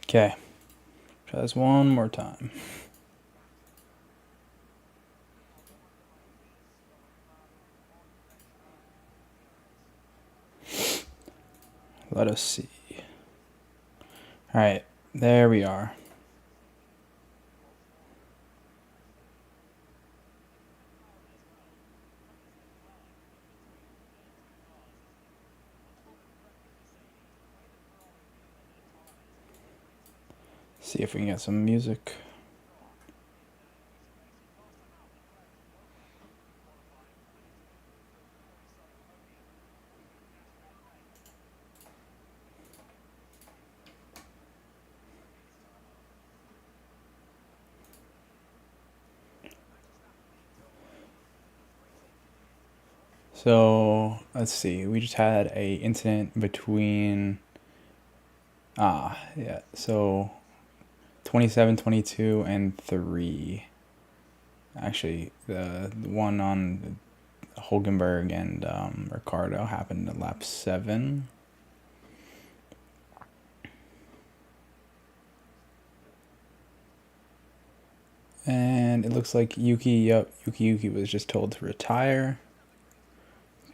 Okay. Try this one more time. Let us see. Alright, there we are. See if we can get some music. So let's see. We just had a incident between yeah. So 27, 22, and 3. Actually, the one on Hulkenberg and Ricardo happened in lap 7. And it looks like Yuki was just told to retire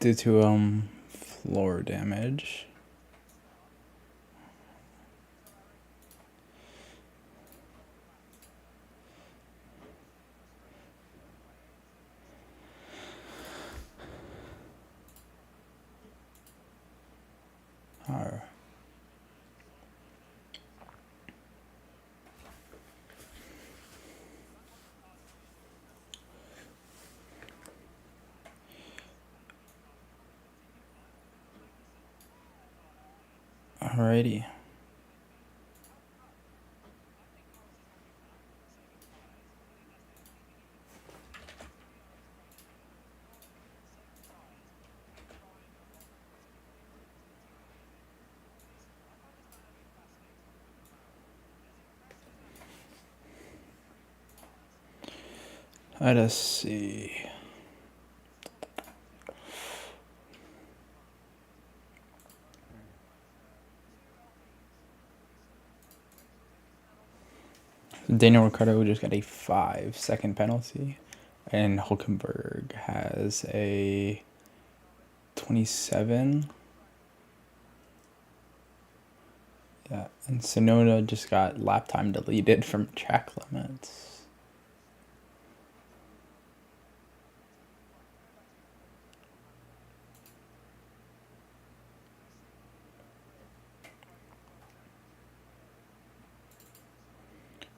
due to floor damage. Alrighty. Let us see. Daniel Ricciardo just got a 5-second penalty, and Hulkenberg has a 27. Yeah, and Sonoda just got lap time deleted from track limits.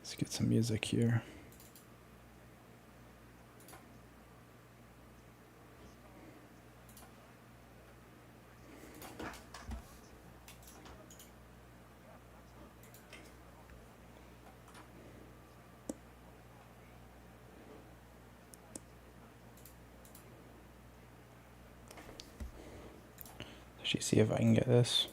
Let's get some music here. Let's see if I can get this.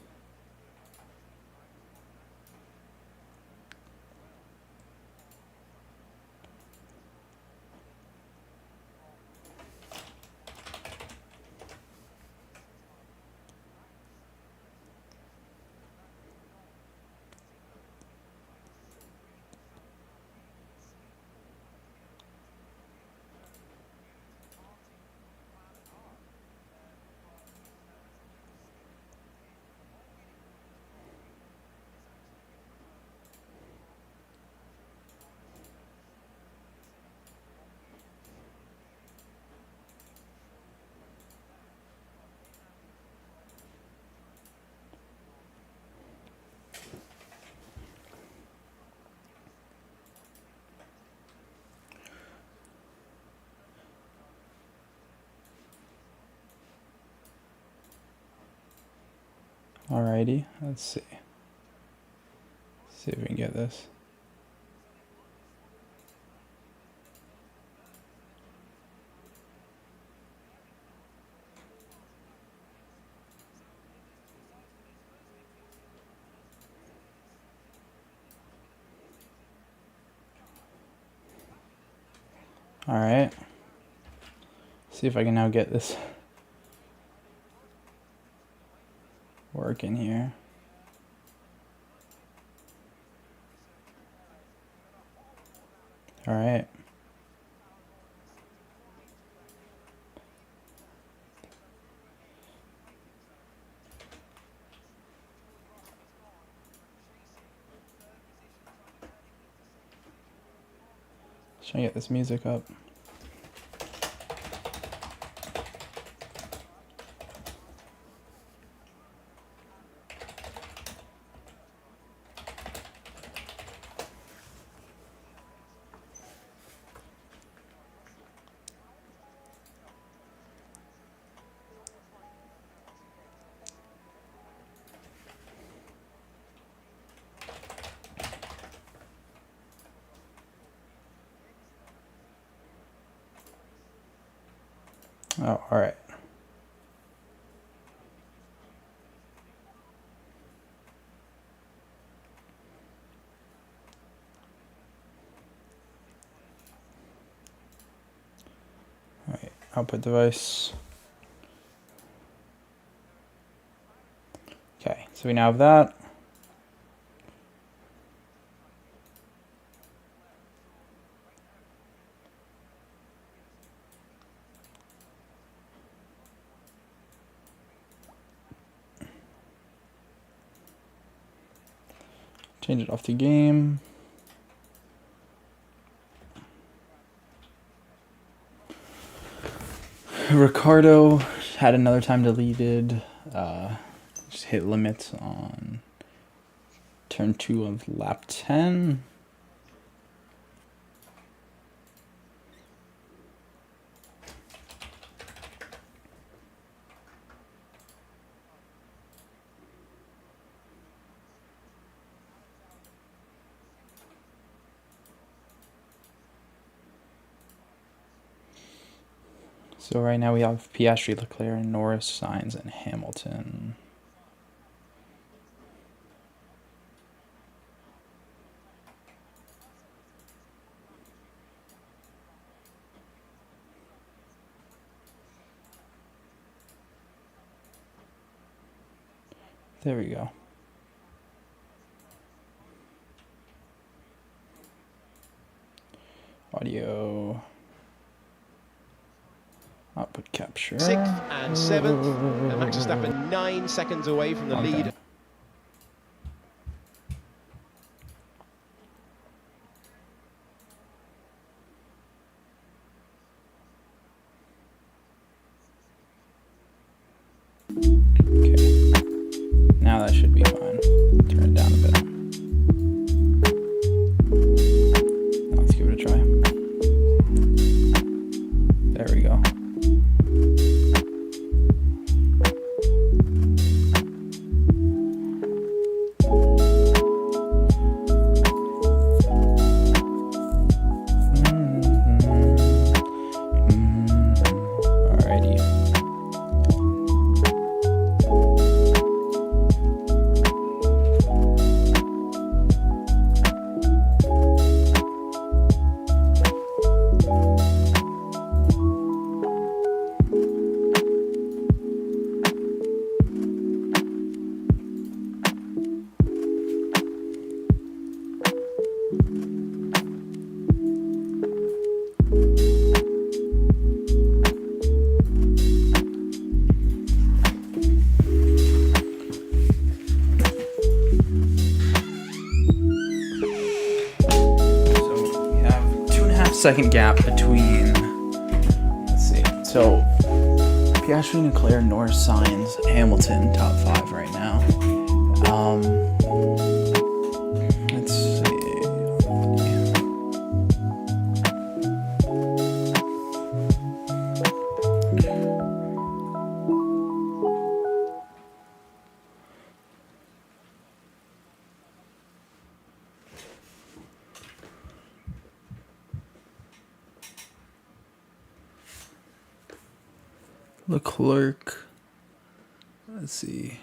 Alrighty, let's see. See if we can get this. Alright. See if I can now get this working here. All right. Just trying to get this music up. Oh, all right. All right, output device. Okay, so we now have that. Change it off to game. Ricardo had another time deleted. Just hit limits on turn 2 of lap 10. So right now we have Piastri, Leclerc, Norris, Sainz, and Hamilton. There we go. Audio. Output capture. 6th and 7th, and Max Verstappen 9 seconds away from the lead. Okay. Now that should be fine. Turn it down a bit. Now let's give it a try. There we go. Alrighty. Second gap between, let's see, so Piastri, Leclerc, Norris, Sainz, Hamilton, top 5 right now. Let's see. Leclerc, let's see.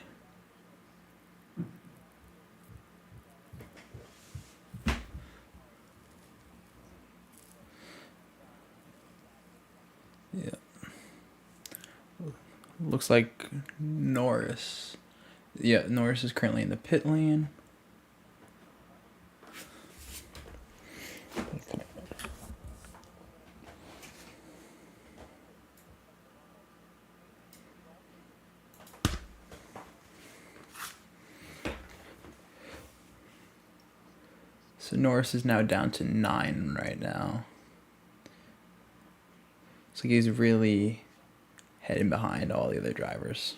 Yeah. Looks like Norris. Yeah, Norris is currently in the pit lane. So Norris is now down to 9 right now. So he's really heading behind all the other drivers.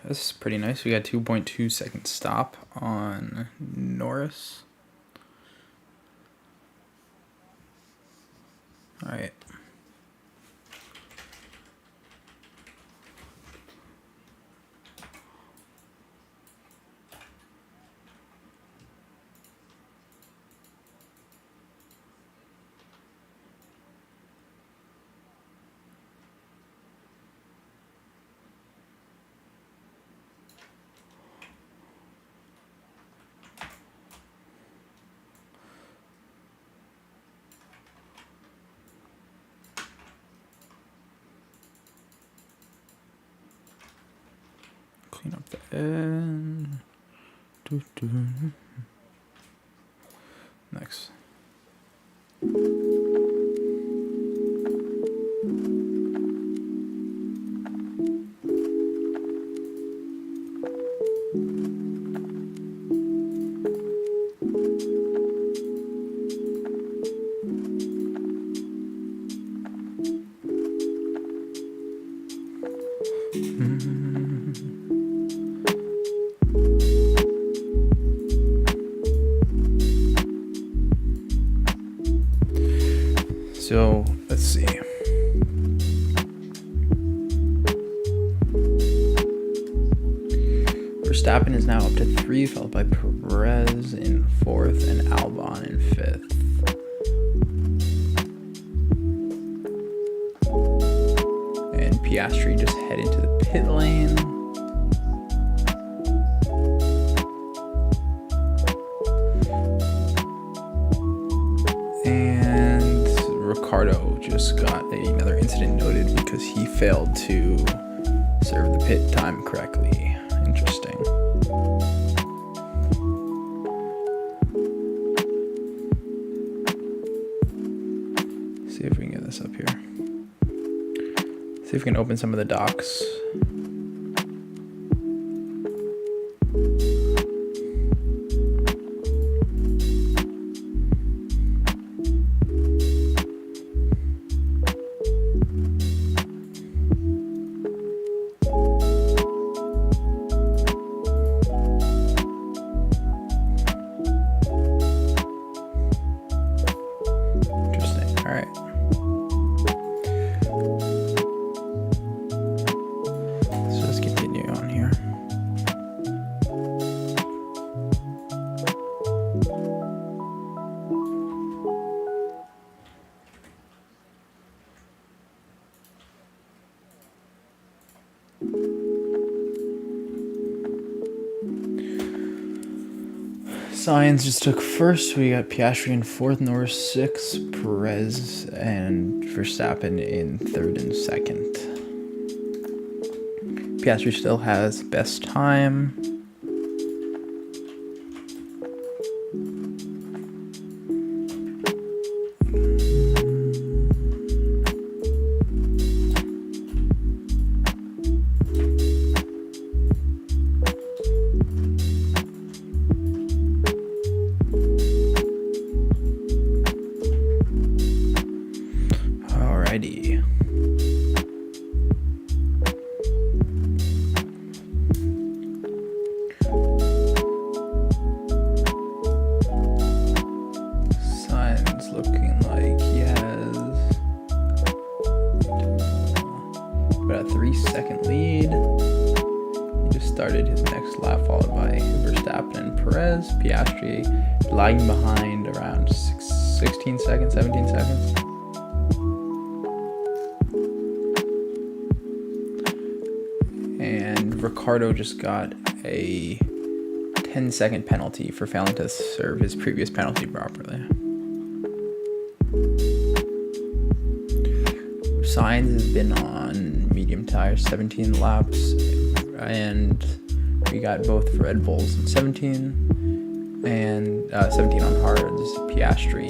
This is pretty nice. We got 2.2 second stop on Norris. All right. Clean up the end. Next. So let's see. Verstappen is now up to 3, followed by Perez in 4th and Albon in 5th. And Piastri just head into the pit lane. Ricardo just got another incident noted because he failed to serve the pit time correctly. Interesting. See if we can get this up here. See if we can open some of the docks. Sainz just took first. We got Piastri in 4th, Norris 6th, Perez and Verstappen in 3rd and 2nd. Piastri still has best time. Alrighty. Sainz looking like he has about a 3-second lead. He just started his next lap, followed by Verstappen and Perez. Piastri lagging behind around 16 seconds, 17 seconds. And Ricardo just got a 10-second penalty for failing to serve his previous penalty properly. Sainz has been on medium tires 17 laps, and we got both Red Bulls in 17 and 17 on hards. Piastri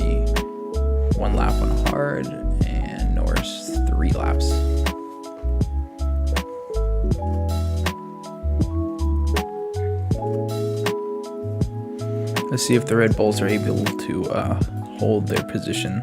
1 lap on hard, and Norris 3 laps. Let's see if the Red Bulls are able to hold their position.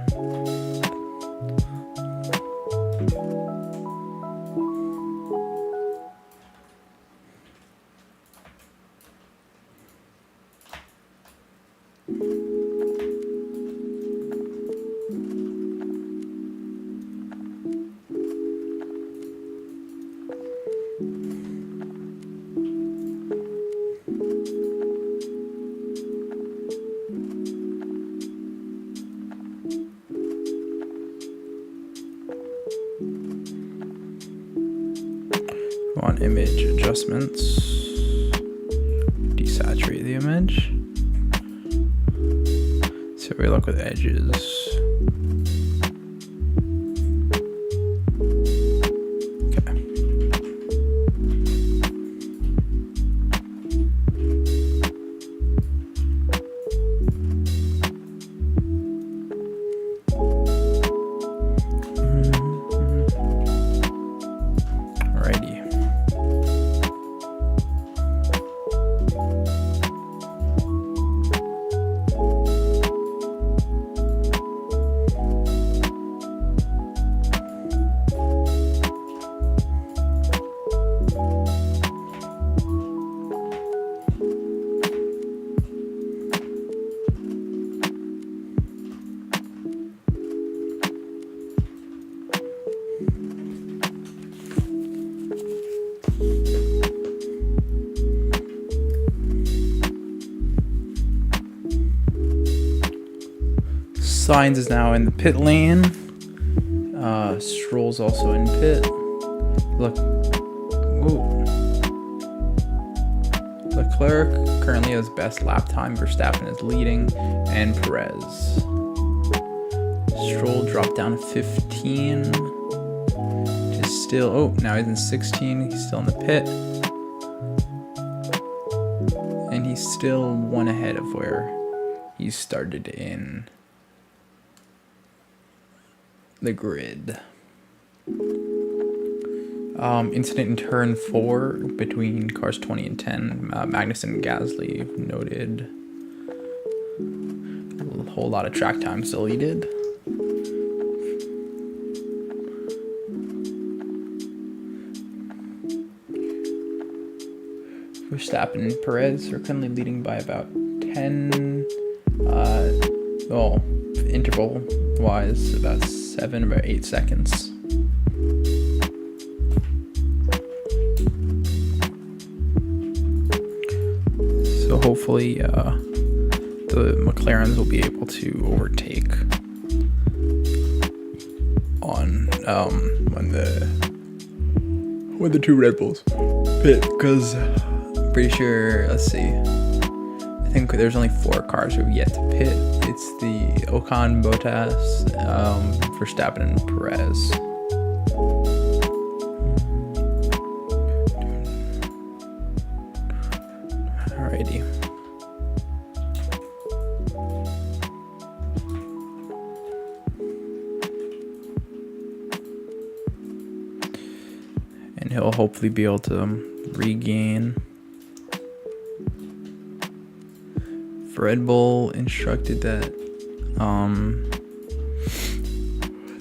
On image adjustments, desaturate the image. So we look with edges. Okay. Alrighty. Sainz is now in the pit lane. Stroll's also in pit. Look. Ooh. Leclerc currently has best lap time. Verstappen is leading, and Perez. Stroll dropped down to 15. Just still. Oh, now he's in 16. He's still in the pit. And he's still 1 ahead of where he started in the grid. Incident in turn 4 between cars 20 and 10. Magnussen and Gasly noted. A whole lot of track time deleted. Verstappen and Perez are currently leading by about 10. Interval wise, about 8 seconds. So hopefully the McLarens will be able to overtake on when the 2 Red Bulls pit, because I'm pretty sure, let's see, I think there's only 4 cars who've yet to pit. It's the Ocon, Bottas, Verstappen, and Perez. Alrighty. And he'll hopefully be able to regain. Red Bull instructed that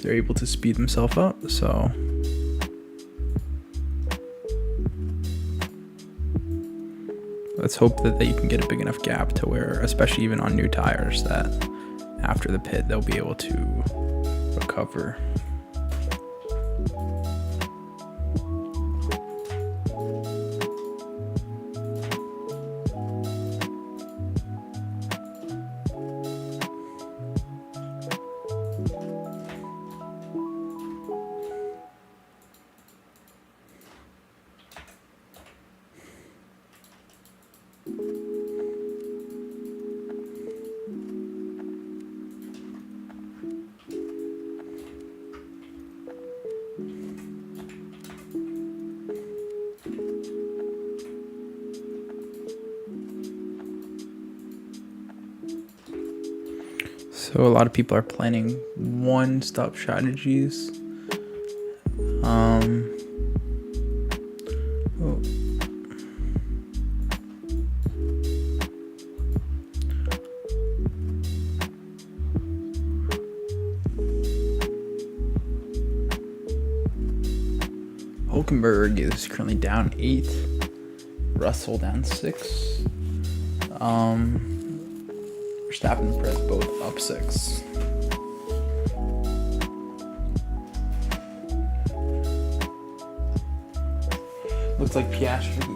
they're able to speed themselves up, so let's hope that they can get a big enough gap to where, especially even on new tires, that after the pit they'll be able to recover. So a lot of people are planning one-stop strategies. Oh. Hulkenberg is currently down 8. Russell down 6. Verstappen and Perez both up 6. Looks like Piastri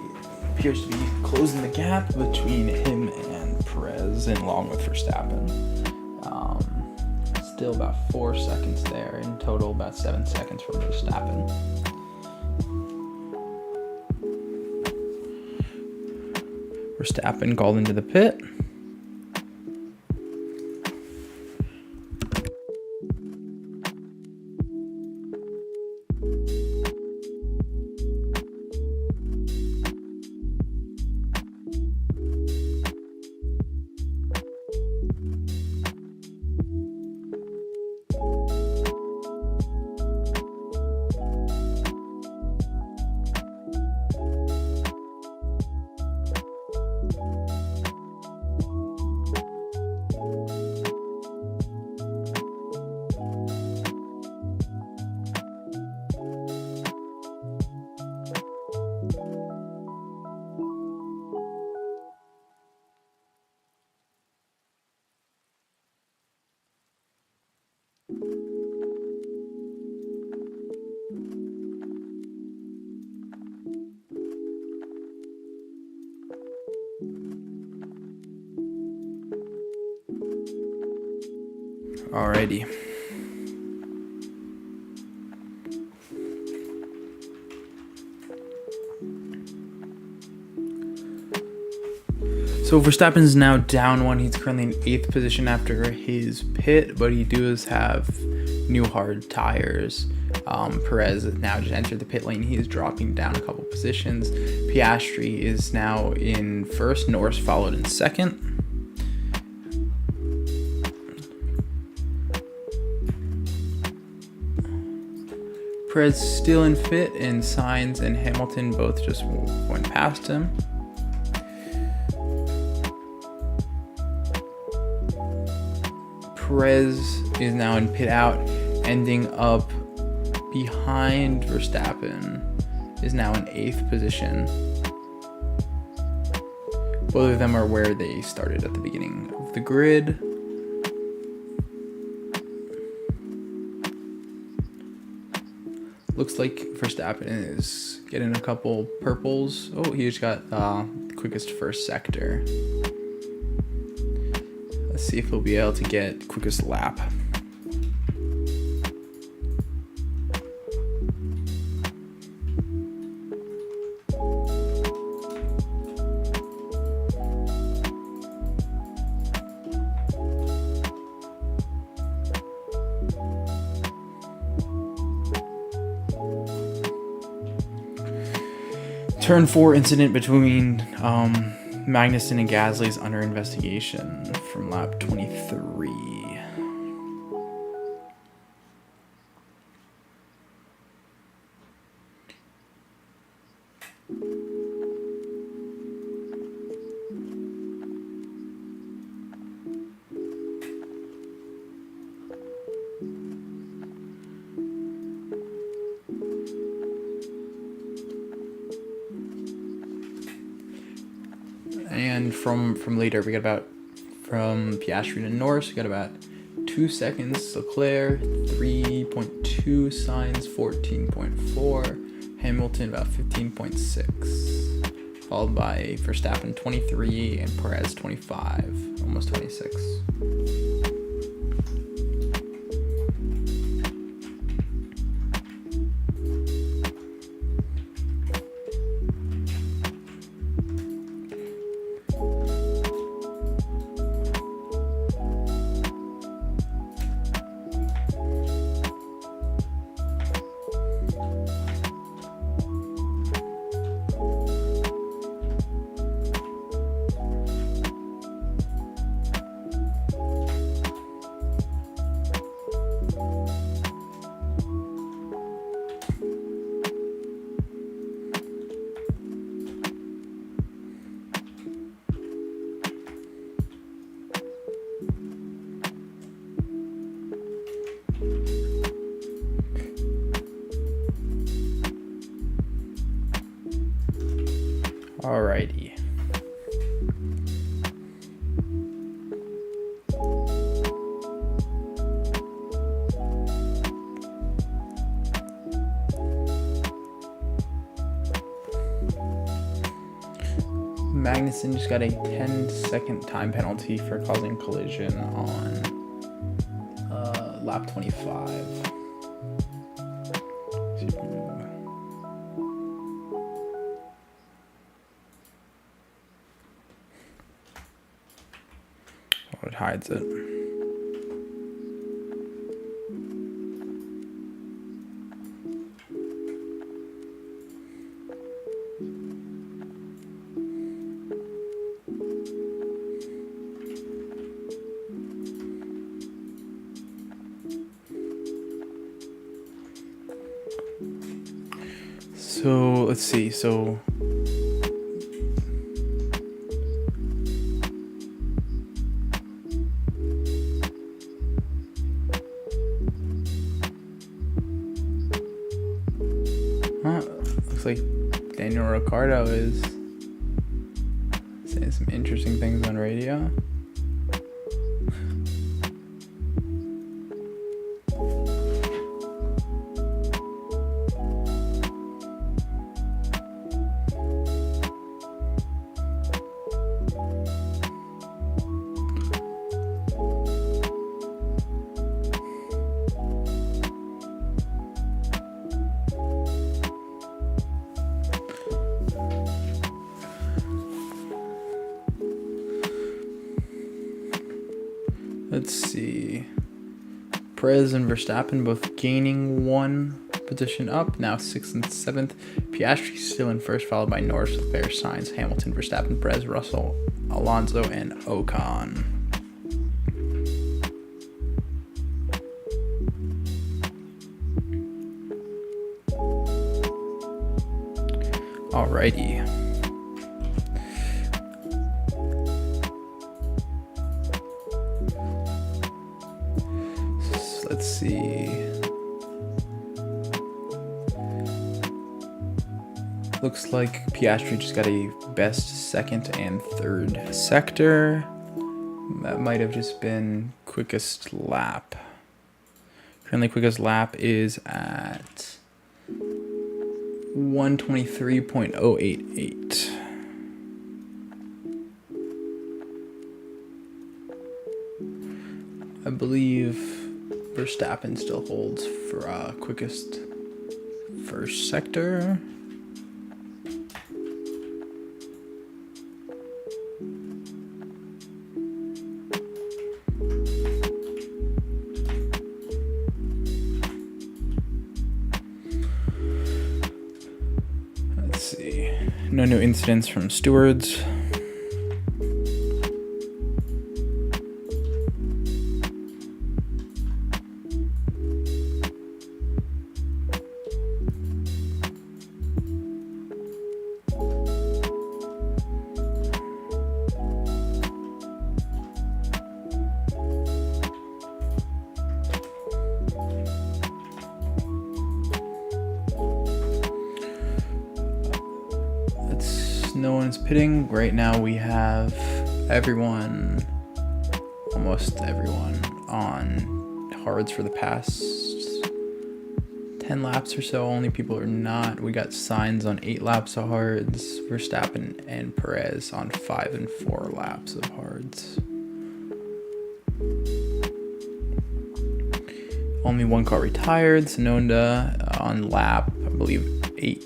appears to be closing the gap between him and Perez, and along with Verstappen. Still about 4 seconds there. In total, about 7 seconds from Verstappen. Verstappen called into the pit. Alrighty. So Verstappen is now down 1. He's currently in 8th position after his pit, but he does have new hard tires. Perez has now just entered the pit lane. He is dropping down a couple positions. Piastri is now in 1st. Norris followed in 2nd. Perez still in 5th, and Sainz and Hamilton both just went past him. Perez is now in pit out, ending up behind Verstappen, is now in 8th position. Both of them are where they started at the beginning of the grid. Looks like Verstappen is getting a couple purples. Oh, he just got the quickest first sector. Let's see if he'll be able to get quickest lap. Turn 4 incident between Magnussen and Gasly is under investigation from lap 23. And from later, we got about, from Piastri to Norris, we got about 2 seconds. Leclerc 3.2, Sainz 14.4, Hamilton about 15.6, followed by Verstappen 23 and Perez 25, almost 26. Alrighty. Magnussen just got a 10-second time penalty for causing collision on lap 25. Oh, it hides it. So let's see. So looks like Daniel Ricciardo is saying some interesting things on radio. Let's see. Perez and Verstappen both gaining one position up, now 6th and 7th. Piastri still in first, followed by Norris, Leclerc, Sainz, Hamilton, Verstappen, Perez, Russell, Alonso, and Ocon. Alrighty. Let's see. Looks like Piastri just got a best second and third sector. That might have just been quickest lap. Currently quickest lap is at 1:23.088. I believe Verstappen still holds for quickest first sector. Let's see. No new incidents from stewards. No one's pitting. Right now we have everyone, almost everyone, on hards for the past 10 laps or so. Only people are not. We got Sainz on 8 laps of hards, Verstappen and Perez on 5 and 4 laps of hards. Only one car retired, Tsunoda on lap, I believe, 8.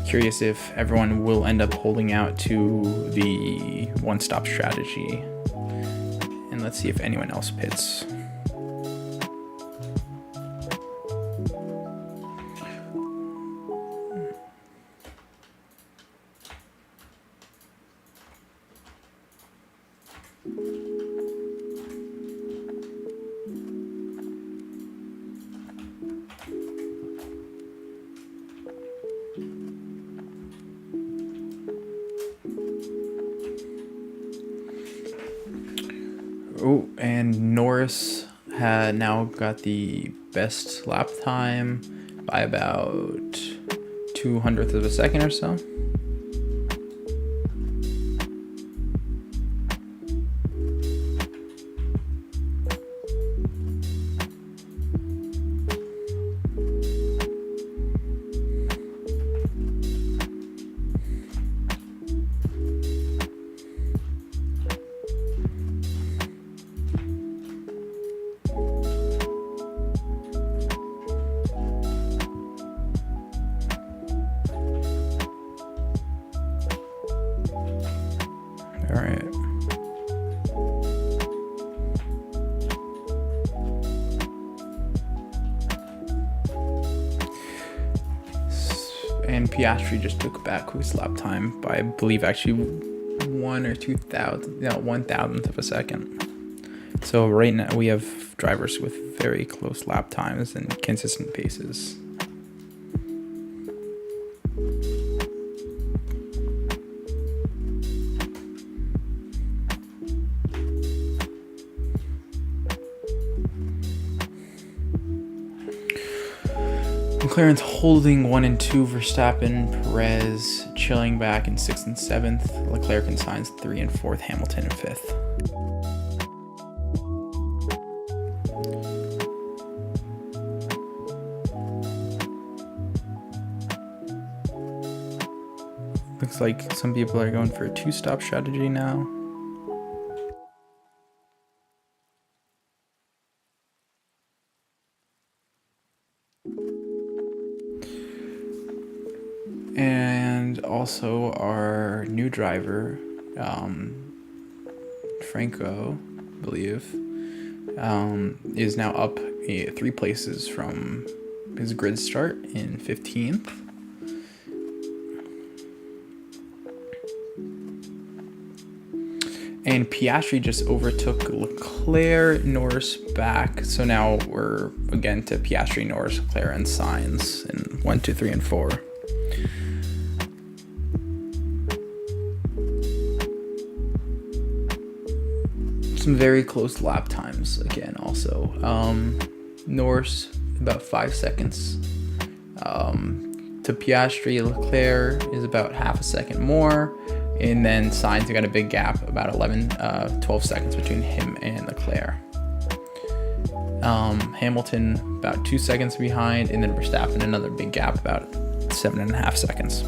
Curious if everyone will end up holding out to the one-stop strategy. And let's see if anyone else pits. Oh, and Norris had now got the best lap time by about 2/100th of a second or so. All right. And Piastri just took back quickest lap time by, I believe, actually 1/1000th of a second. So right now we have drivers with very close lap times and consistent paces. McLaren's holding 1 and 2, Verstappen, Perez chilling back in 6th and 7th, Leclerc and Sainz 3 and 4th, Hamilton in 5th. Looks like some people are going for a 2-stop strategy now. And also our new driver, Franco, I believe, is now up 3 places from his grid start in 15th. And Piastri just overtook Leclerc, Norris back. So now we're again to Piastri, Norris, Leclerc, and Sainz in 1, 2, 3, and 4. Some very close lap times again also. Norris about 5 seconds to Piastri. Leclerc is about half a second more, and then Sainz got a big gap, about 12 seconds between him and Leclerc. Hamilton about 2 seconds behind, and then Verstappen another big gap, about 7.5 seconds.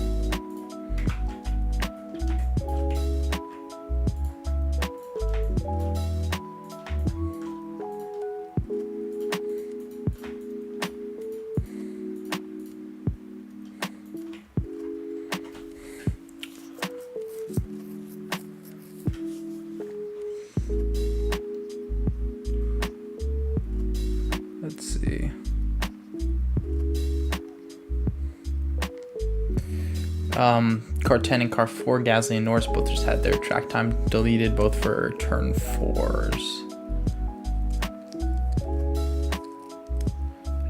Let's see. Car 10 and car 4, Gasly and Norris both just had their track time deleted, both for turn 4s.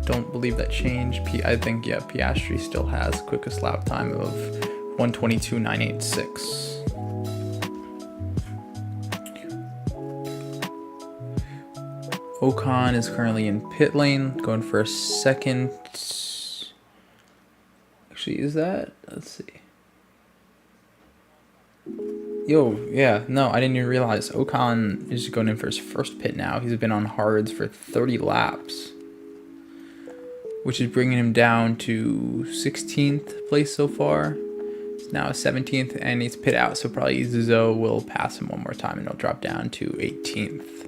Don't believe that changed. I think, yeah, Piastri still has quickest lap time of 1:22.986. Ocon is currently in pit lane, going for a second. Actually, is that? Let's see. Yo, yeah, no, I didn't even realize. Ocon is going in for his first pit now. He's been on hards for 30 laps, which is bringing him down to 16th place so far. It's now 17th, and he's pit out, so probably Zoe will pass him one more time, and he'll drop down to 18th.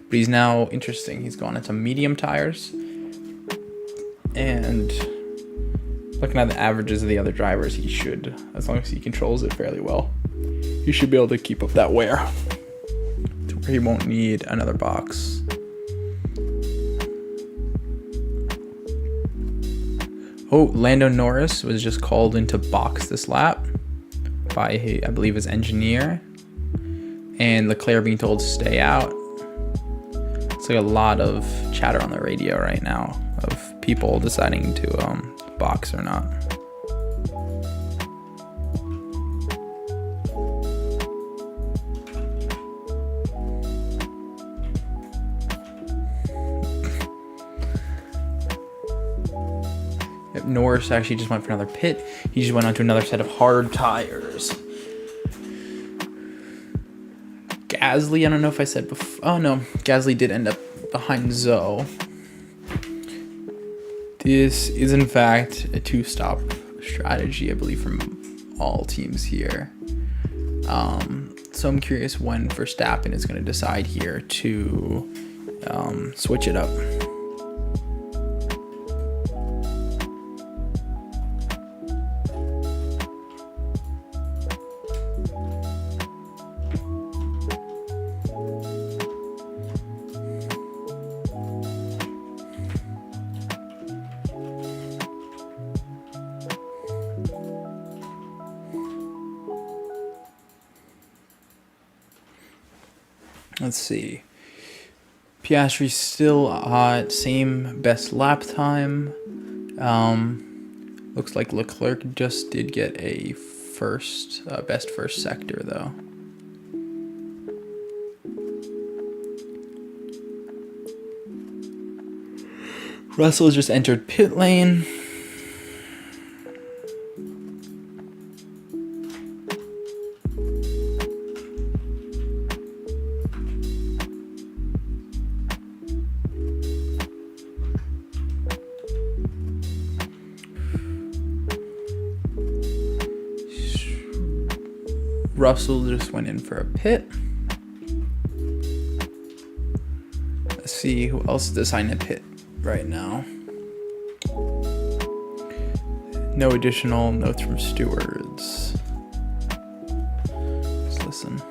But he's now, interesting, he's gone into medium tires, and looking at the averages of the other drivers, he should, as long as he controls it fairly well, he should be able to keep up that wear to where he won't need another box. Oh, Lando Norris was just called into box this lap by, I believe, his engineer, and Leclerc being told to stay out. It's like a lot of chatter on the radio right now of people deciding to box or not. Norris actually just went for another pit. He just went on to another set of hard tires. Gasly, I don't know if I said before. Oh no, Gasly did end up behind Zoe. This is in fact a 2-stop strategy, I believe, from all teams here. So I'm curious when Verstappen is going to decide here to switch it up. Let's see. Piastri's still hot. Same best lap time. Looks like Leclerc just did get a best first sector though. Russell just entered pit lane. Russell just went in for a pit. Let's see who else is deciding to pit right now. No additional notes from stewards. Let's listen.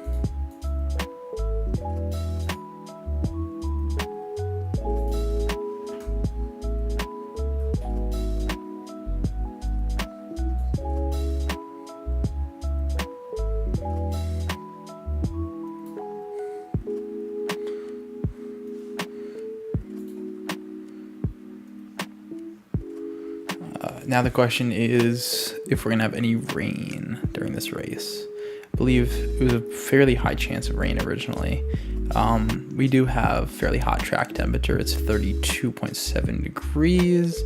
Now the question is if we're going to have any rain during this race. I believe it was a fairly high chance of rain originally. We do have fairly hot track temperature. It's 32.7 degrees.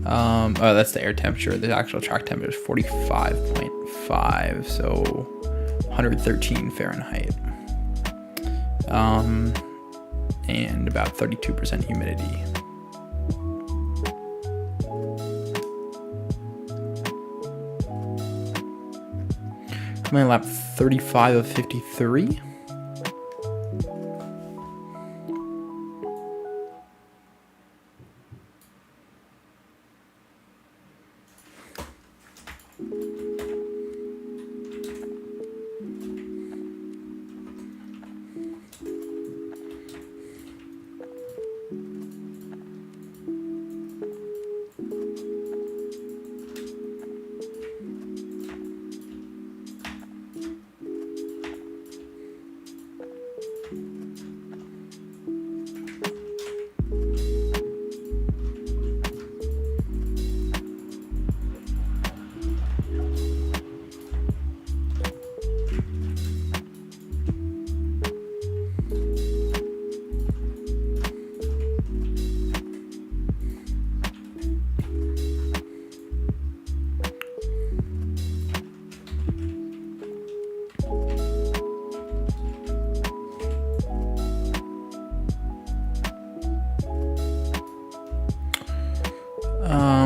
Oh, that's the air temperature. The actual track temperature is 45.5, so 113 Fahrenheit. And about 32% humidity. My lap 35 of 53.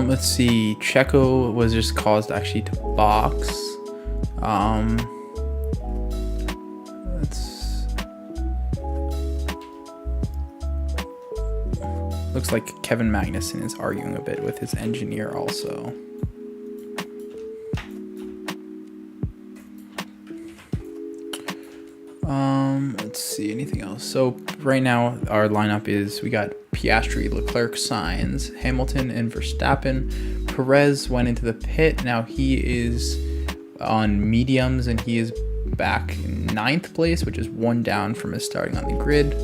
Let's see. Checo was just caused actually to box. Looks like Kevin Magnussen is arguing a bit with his engineer also. Let's see, anything else? So right now our lineup is we got Piastri, Leclerc, Sainz, Hamilton, and Verstappen. Perez went into the pit. Now he is on mediums and he is back in 9th place, which is 1 down from his starting on the grid.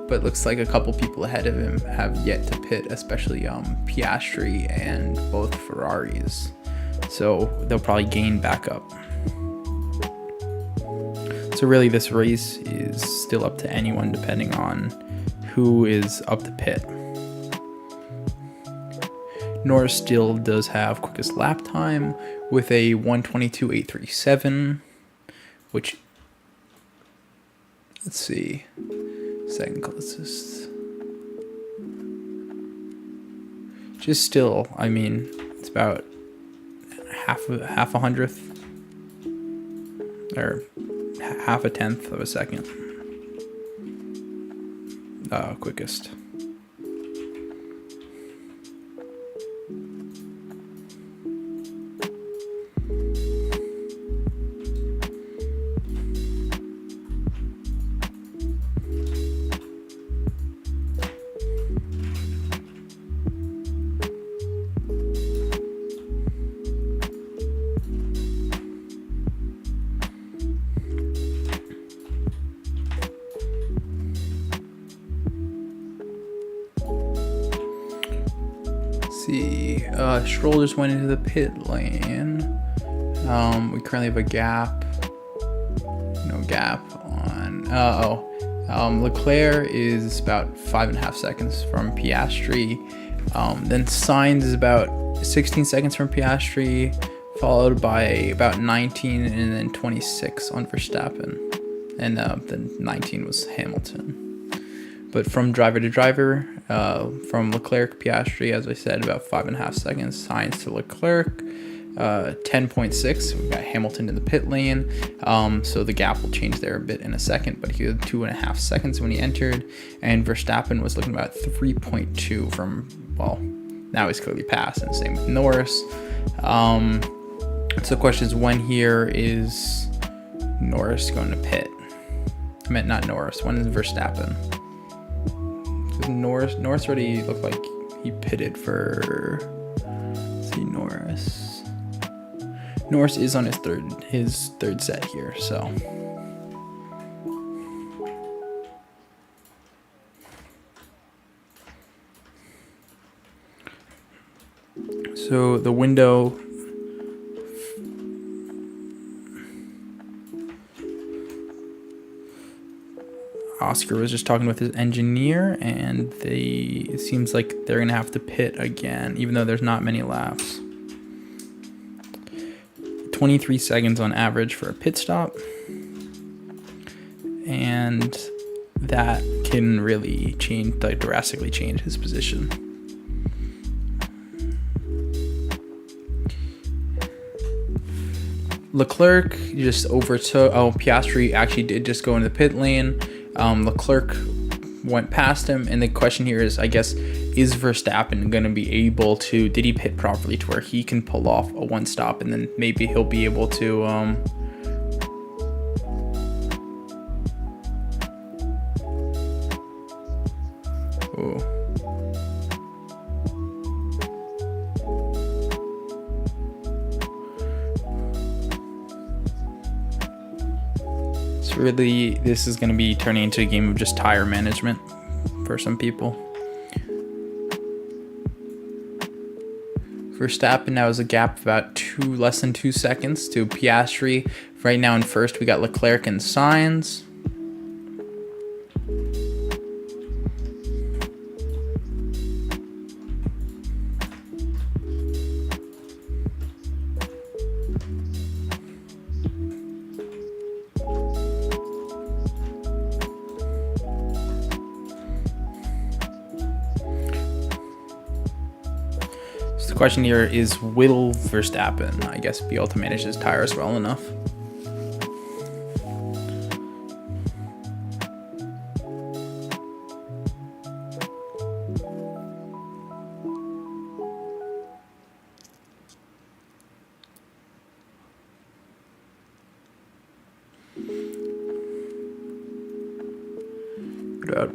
But looks like a couple people ahead of him have yet to pit, especially Piastri and both Ferraris. So they'll probably gain back up. So really this race is still up to anyone depending on who is up the pit. Norris still does have quickest lap time with a 1:22.837, which, let's see, second closest. Just still, I mean, it's about half a hundredth, or half a tenth of a second quickest. See, Stroll just went into the pit lane. We currently have a gap. No gap on. Leclerc is about 5.5 seconds from Piastri. Then Sainz is about 16 seconds from Piastri, followed by about 19 and then 26 on Verstappen. And then 19 was Hamilton. But from driver to driver, from Leclerc, Piastri, as I said, about 5.5 seconds. Sainz to Leclerc, 10.6. We've got Hamilton in the pit lane. So the gap will change there a bit in a second, but he had 2.5 seconds when he entered. And Verstappen was looking about 3.2 from, well, now he's clearly passed, and same with Norris. So the question is, when here is Norris going to pit? I meant not Norris. When is Verstappen? Norris already looked like he pitted for. Let's see, Norris is on his third set here, so. So the window. Oscar was just talking with his engineer, and it seems like they're gonna have to pit again, even though there's not many laps. 23 seconds on average for a pit stop, and that can really drastically change his position. Leclerc just overtook. Piastri actually did just go into the pit lane. Leclerc went past him, and the question here is, I guess, is Verstappen going to be able to, did he pit properly to where he can pull off a one stop, and then maybe he'll be able to really, this is going to be turning into a game of just tire management for some people. Verstappen now has a gap of about less than 2 seconds to Piastri. Right now in first, we got Leclerc and Sainz. The question here is, will Verstappen, I guess, be able to manage his tires well enough? About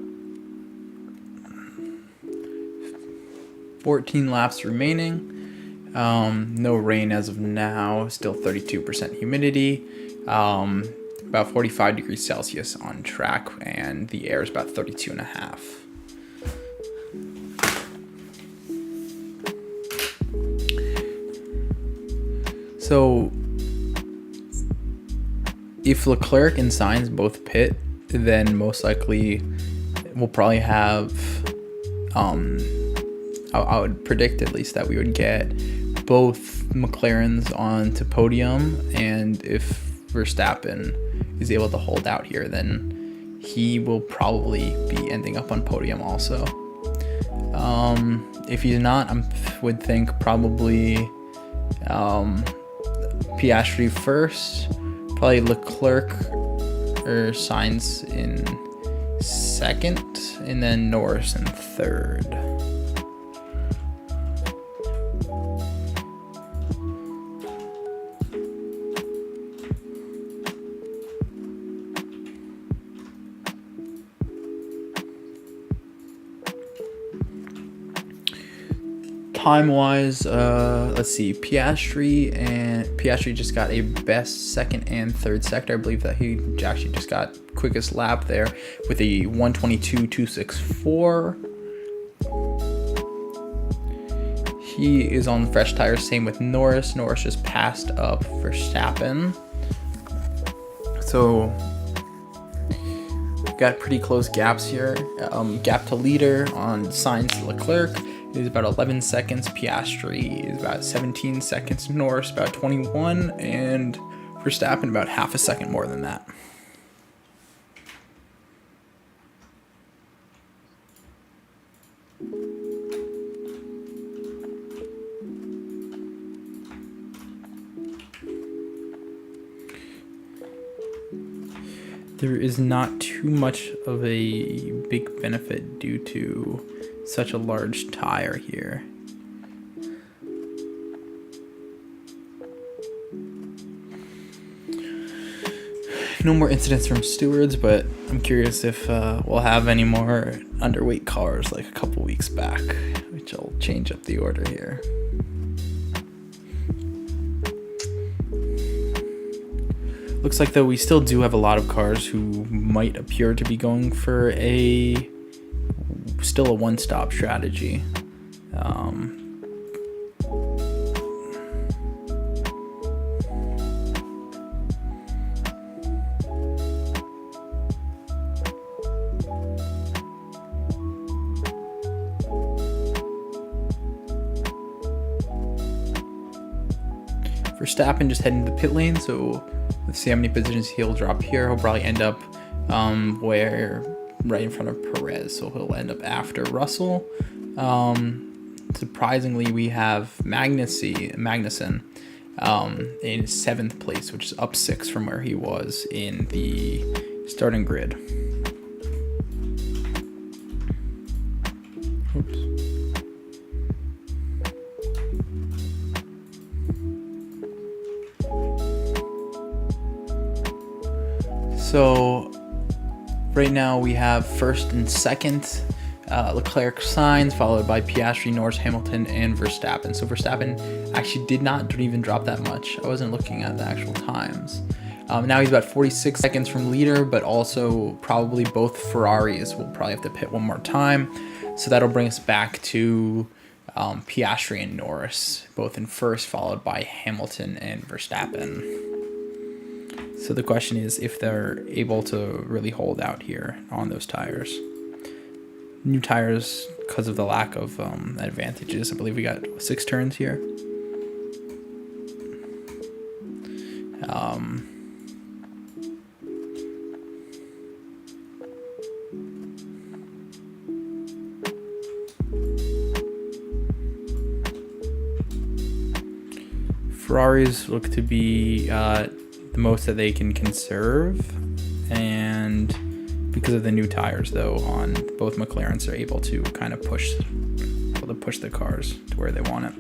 14 laps remaining. No rain as of now. Still 32% humidity. About 45 degrees Celsius on track, and the air is about 32.5. So if Leclerc and Sainz both pit, then most likely we'll probably have I would predict at least that we would get both McLarens onto podium, and if Verstappen is able to hold out here, then he will probably be ending up on podium also. If he's not, I would think probably Piastri first, probably Leclerc or Sainz in second, and then Norris in third. Time-wise, let's see. Piastri just got a best second and third sector. I believe that he actually just got quickest lap there with a 1:22.264. He is on fresh tires. Same with Norris. Norris just passed up Verstappen. So got pretty close gaps here. Gap to leader on Sainz Leclerc is about 11 seconds. Piastri is about 17 seconds. Norris about 21, and Verstappen about half a second more than that. There is not too much of a big benefit due to such a large tire here. No more incidents from stewards, but I'm curious if we'll have any more underweight cars like a couple weeks back, which will change up the order here. Looks like, though, we still do have a lot of cars who might appear to be going for still a one-stop strategy. Verstappen just heading to the pit lane, so let's see how many positions he'll drop here. He'll probably end up right in front of Perez, so he'll end up after Russell. Surprisingly, we have Magnussen in 7th place, which is up 6 from where he was in the starting grid. Oops. So right now we have first and second, Leclerc, Sainz, followed by Piastri, Norris, Hamilton, and Verstappen. So Verstappen actually did not even drop that much. I wasn't looking at the actual times. Now he's about 46 seconds from leader, but also probably both Ferraris will probably have to pit one more time. So that'll bring us back to Piastri and Norris, both in first, followed by Hamilton and Verstappen. So the question is if they're able to really hold out here on those tires. New tires, because of the lack of advantages. I believe we got 6 turns here. Ferraris look to be the most that they can conserve, and because of the new tires, though, on both McLarens, are able to kind of push the cars to where they want it.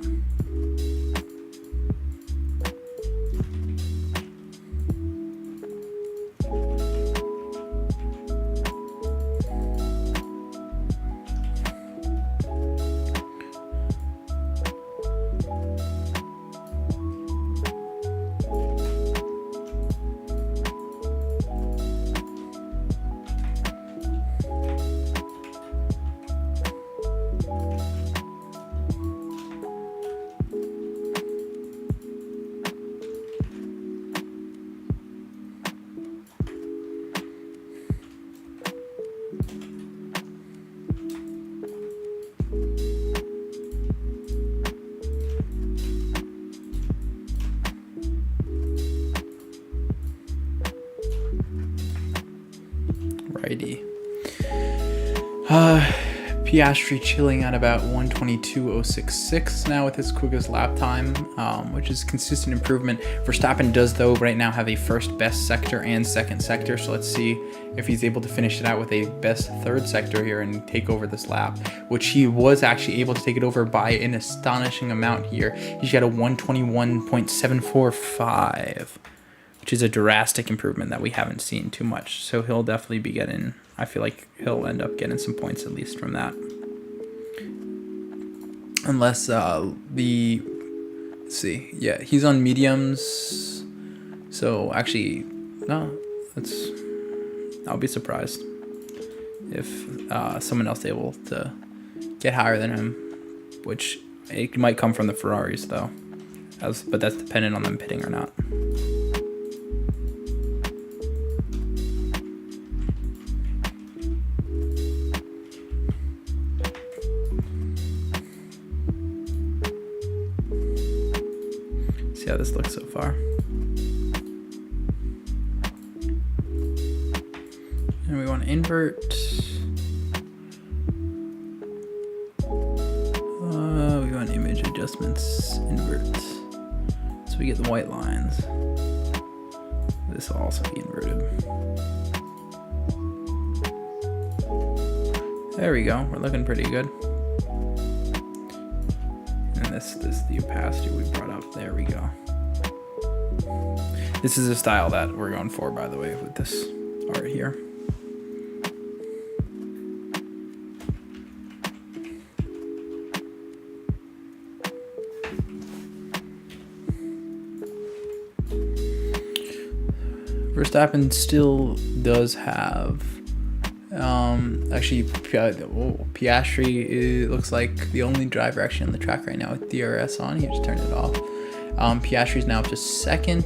Alrighty. Piastri chilling at about 122.066 now with his quickest lap time, which is consistent improvement. Verstappen does, though, right now have a first best sector and second sector, so let's see if he's able to finish it out with a best third sector here and take over this lap, which he was actually able to take it over by an astonishing amount here. He's got a 121.745, which is a drastic improvement that we haven't seen too much, so he'll definitely be getting... I feel like he'll end up getting some points at least from that. Unless let's see, yeah, he's on mediums. So actually, no, I'll be surprised if someone else is able to get higher than him, which it might come from the Ferraris though, but that's dependent on them pitting or not. See how this looks so far. And we want to invert. We want image adjustments, invert. So we get the white lines. This will also be inverted. There we go. We're looking pretty good. And this the opacity we brought up. There we go. This is a style that we're going for, by the way, with this art here. Verstappen still does have Piastri, it looks like the only driver actually on the track right now with DRS on. He just turned it off. Piastri's now up to second,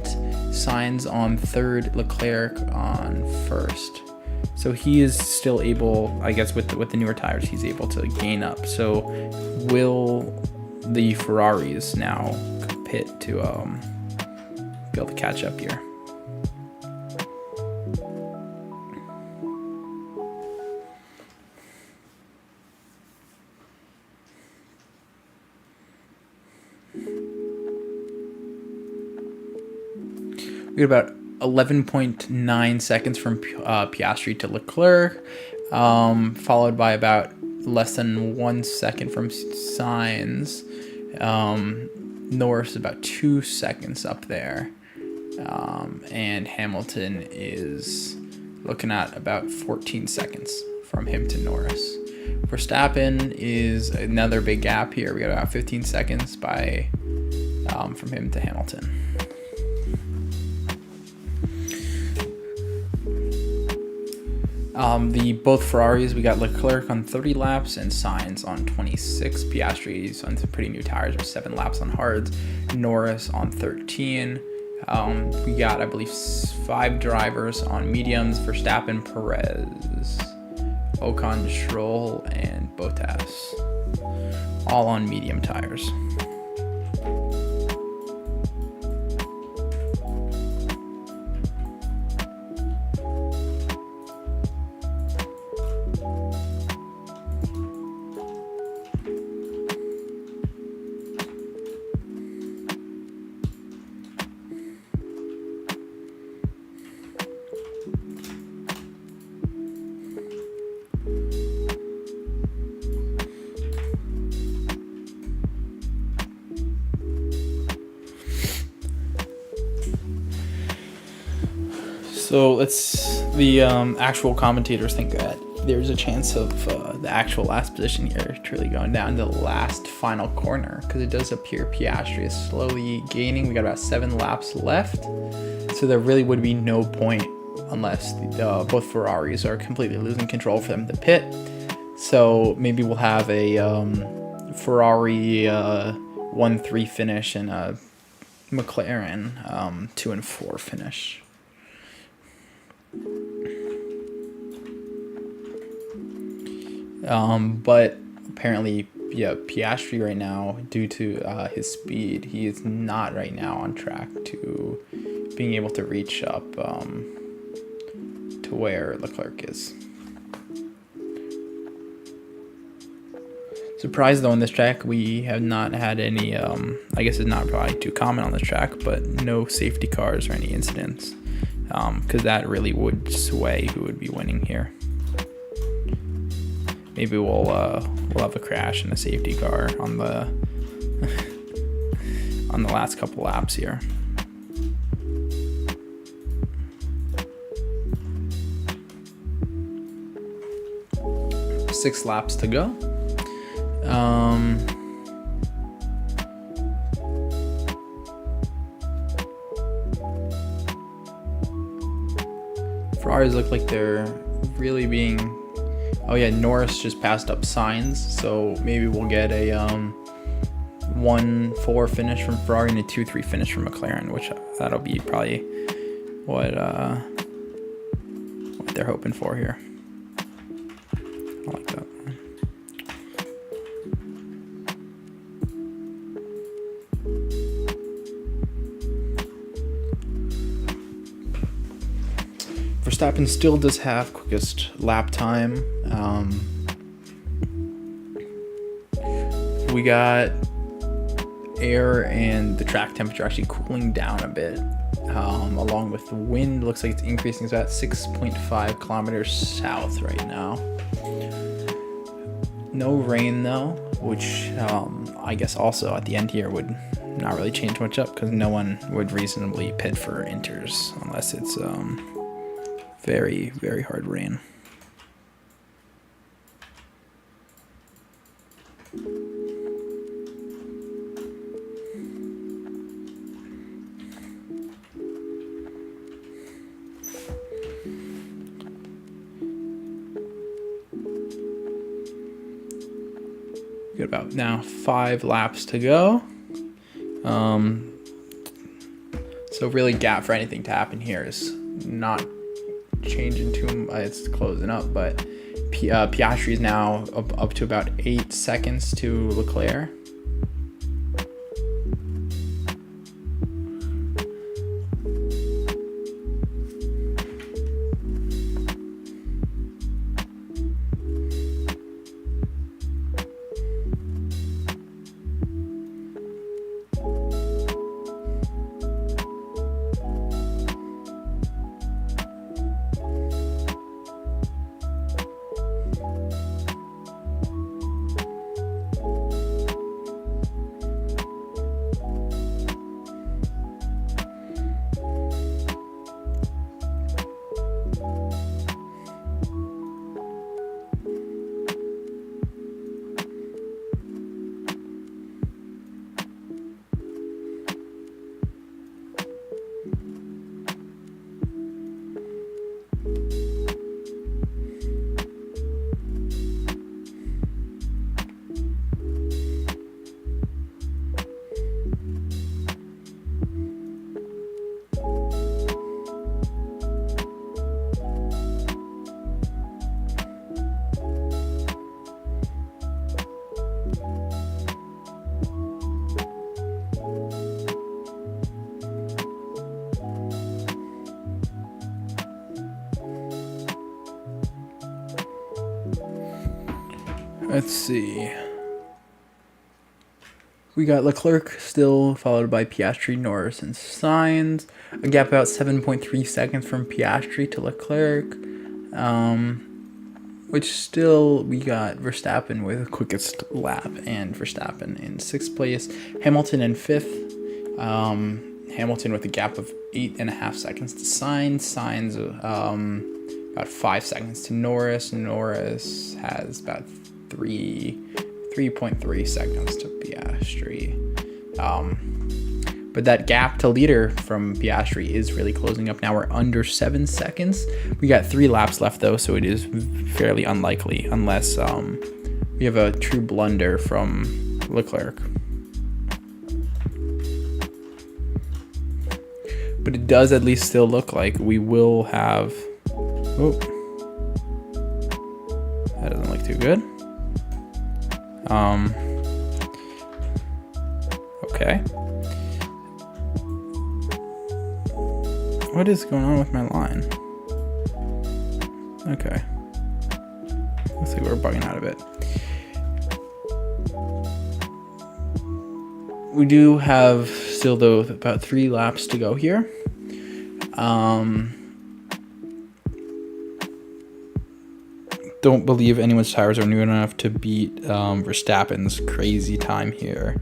Sainz on third, Leclerc on first. So he is still able, I guess, with the newer tires, he's able to gain up. So will the Ferraris now pit to be able to catch up here? We got about 11.9 seconds from Piastri to Leclerc, followed by about less than 1 second from Sainz. Norris about 2 seconds up there, and Hamilton is looking at about 14 seconds from him to Norris. Verstappen is another big gap here. We got about 15 seconds from him to Hamilton. Both Ferraris, we got Leclerc on 30 laps and Sainz on 26. Piastri's on some pretty new tires with 7 laps on hards. Norris on 13. We got, I believe, 5 drivers on mediums: Verstappen, Perez, Ocon, Stroll, and Bottas, all on medium tires. So the actual commentators think that there's a chance of the actual last position here truly going down to the last final corner, because it does appear Piastri is slowly gaining. We got about 7 laps left, so there really would be no point unless both Ferraris are completely losing control for them to pit. So maybe we'll have a Ferrari 1-3 finish and a McLaren 2-4 finish. But apparently, yeah, Piastri right now, due to his speed, he is not right now on track to being able to reach up to where Leclerc is. Surprised though, on this track we have not had any, I guess it's not probably too common on this track, but no safety cars or any incidents, because that really would sway who would be winning here. Maybe we'll have a crash in a safety car on the on the last couple laps here. Six laps to go. Ferraris look like they're really being. Oh yeah, Norris just passed up Sainz, so maybe we'll get a 1-4 finish from Ferrari and a 2-3 finish from McLaren, which that'll be probably what they're hoping for here. I like that. Verstappen still does have quickest lap time. We got air and the track temperature actually cooling down a bit, along with the wind. Looks like it's increasing. It's about 6.5 kilometers south right now. No rain though, which I guess also at the end here would not really change much up, because no one would reasonably pit for inters unless it's very, very hard rain. Got about now 5 laps to go. So really gap for anything to happen here is not changing too much. It's closing up, but Piastri is now up to about 8 seconds to Leclerc. Let's see. We got Leclerc still, followed by Piastri, Norris, and Sainz. A gap about 7.3 seconds from Piastri to Leclerc. Which still, we got Verstappen with the quickest lap, and Verstappen in 6th place. Hamilton in 5th. Hamilton with a gap of 8.5 seconds to Sainz. Sainz about 5 seconds to Norris. Norris has about 3.3 seconds to Piastri. But that gap to leader from Piastri is really closing up. Now we're under 7 seconds. We got 3 laps left though, so it is fairly unlikely unless we have a true blunder from Leclerc. But it does at least still look like we will have... Oh, that doesn't look too good. Okay. What is going on with my line? Okay. Looks like we're bugging out a bit. we do have still though about 3 laps to go here. Don't believe anyone's tires are new enough to beat Verstappen's crazy time here.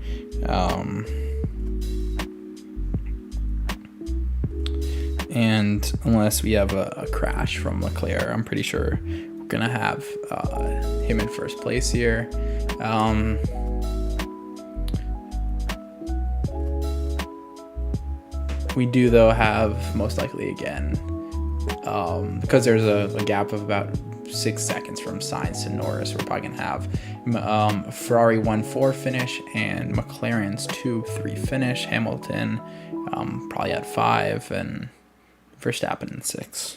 And unless we have a crash from Leclerc, I'm pretty sure we're gonna have him in first place here. We do though have most likely again, because there's a gap of about 6 seconds from Sainz to Norris, we're probably gonna have Ferrari 1-4 finish and McLaren's 2-3 finish. Hamilton probably at 5 and Verstappen in 6.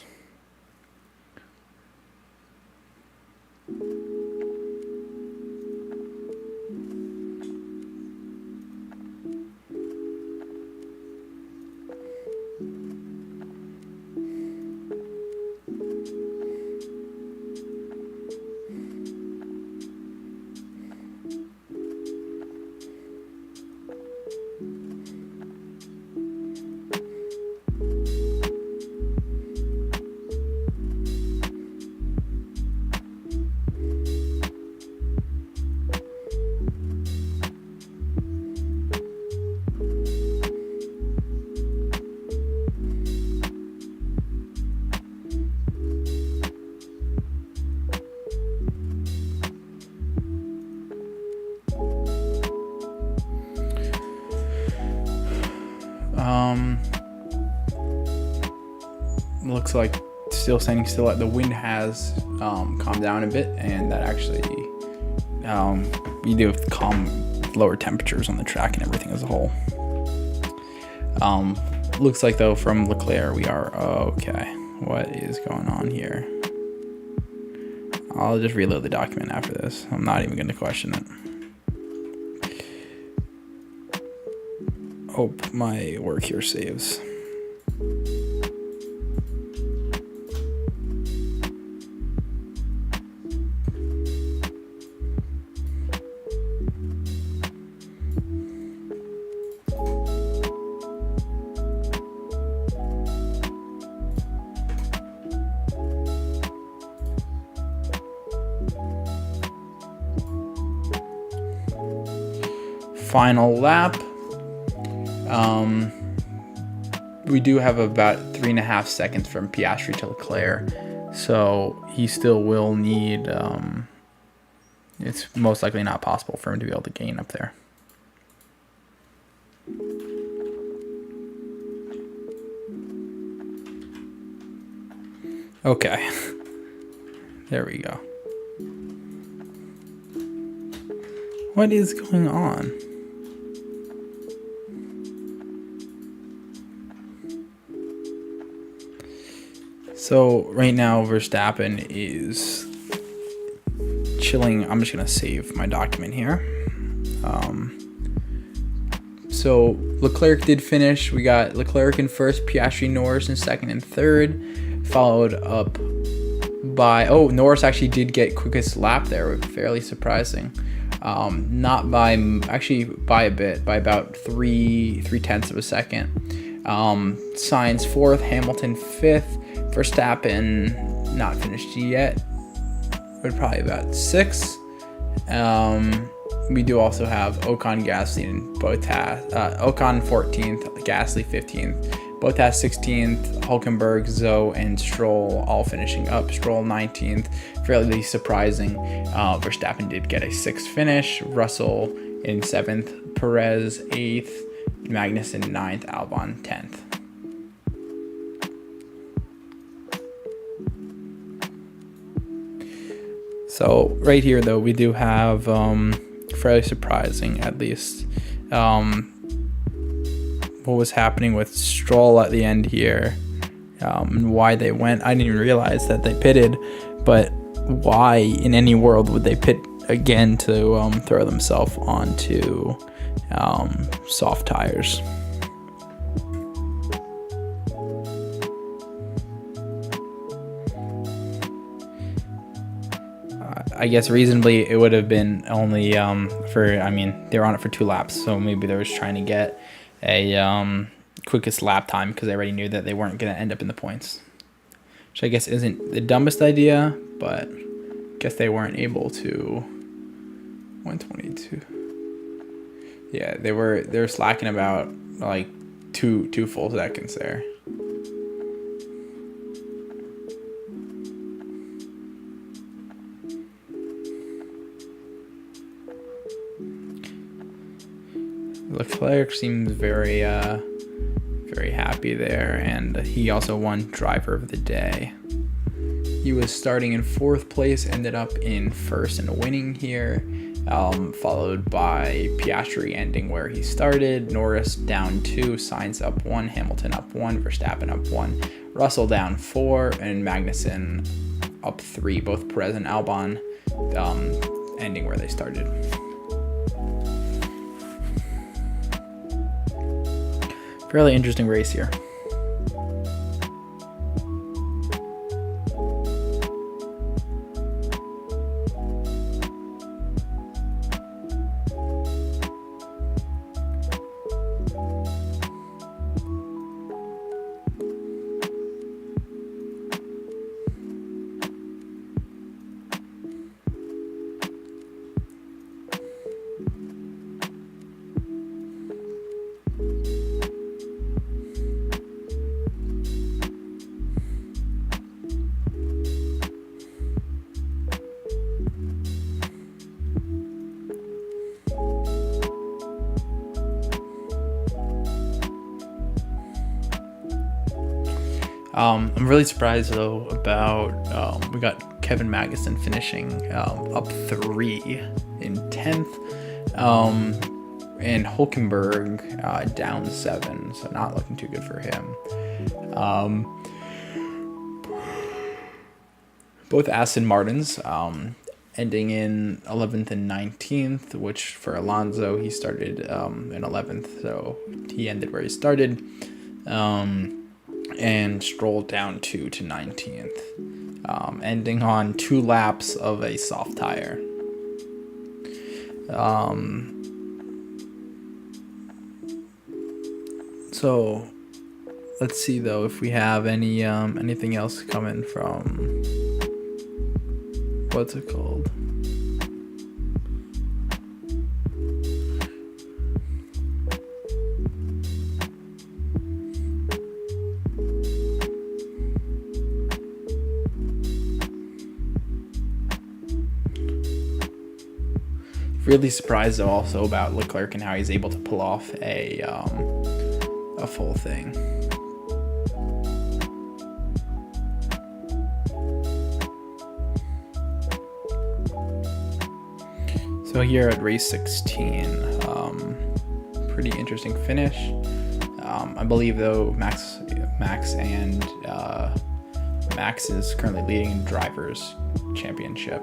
Looks like still standing still. The wind has calmed down a bit, and that actually we do have calm lower temperatures on the track and everything as a whole. Looks like though from Leclerc we are okay. What is going on here? I'll just reload the document after this. I'm not even going to question it. Hope my work here saves. Final lap. We do have about 3.5 seconds from Piastri to Leclerc, so he still will need. It's most likely not possible for him to be able to gain up there. Okay, there we go. What is going on? So right now Verstappen is chilling. I'm just gonna save my document here. So Leclerc did finish. We got Leclerc in first, Piastri, Norris in second and third, followed up by Norris actually did get quickest lap there, fairly surprising. Not by by a bit, by about 3/10 of a second. Sainz fourth, Hamilton fifth, Verstappen not finished yet, but probably about 6. We do also have Ocon, Gasly, and Bottas. Ocon 14th, Gasly 15th, Bottas 16th, Hülkenberg, Zhou, and Stroll all finishing up. Stroll 19th, fairly surprising. Verstappen did get a 6th finish. Russell in 7th, Perez 8th, Magnussen 9th, Albon 10th. So right here though, we do have fairly surprising, at least, what was happening with Stroll at the end here, and why they went. I didn't even realize that they pitted, but why in any world would they pit again to throw themselves onto soft tires? I guess reasonably it would have been only they were on it for 2 laps, so maybe they were just trying to get a quickest lap time because they already knew that they weren't going to end up in the points, which I guess isn't the dumbest idea, but I guess they weren't able to. 122. Yeah, they were slacking about like two full seconds there. Leclerc seems very happy there, and he also won driver of the day. He was starting in 4th place, ended up in 1st and winning here, followed by Piastri ending where he started, Norris down 2, Sainz up 1, Hamilton up 1, Verstappen up 1, Russell down 4, and Magnussen up 3, both Perez and Albon ending where they started. Fairly interesting race here. I'm really surprised though about we got Kevin Magnussen finishing up 3 in 10th, and Hülkenberg down 7, so not looking too good for him. Both Aston Martins ending in 11th and 19th, which for Alonso, he started in 11th, so he ended where he started. And Stroll down 2 to 19th, ending on 2 laps of a soft tire. So let's see though if we have any anything else coming from what's it called? Really surprised though also about Leclerc and how he's able to pull off a full thing. So here at race 16, pretty interesting finish. I believe though Max is currently leading in drivers championship.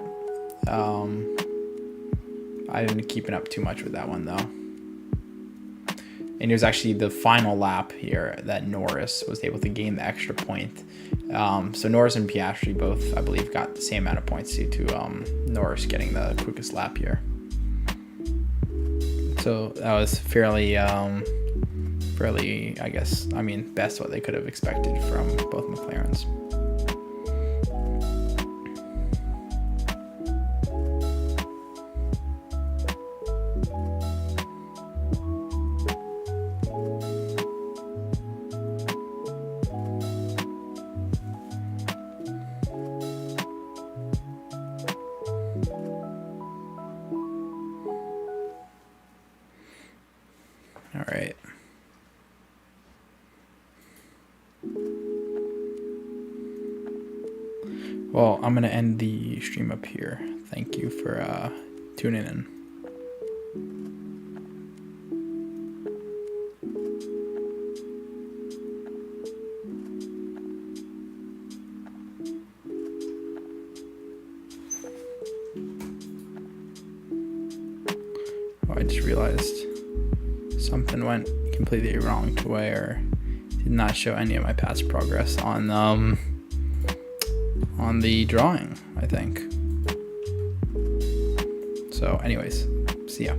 I didn't keep up too much with that one though. And it was actually the final lap here that Norris was able to gain the extra point. So Norris and Piastri both, I believe, got the same amount of points due to Norris getting the quickest lap here. So that was fairly, I guess, best what they could have expected from both McLarens. All right. Well, I'm going to end the stream up here. Thank you for tuning in. Oh, I just realized something went completely wrong to where did not show any of my past progress on the drawing, I think. So anyways, see ya.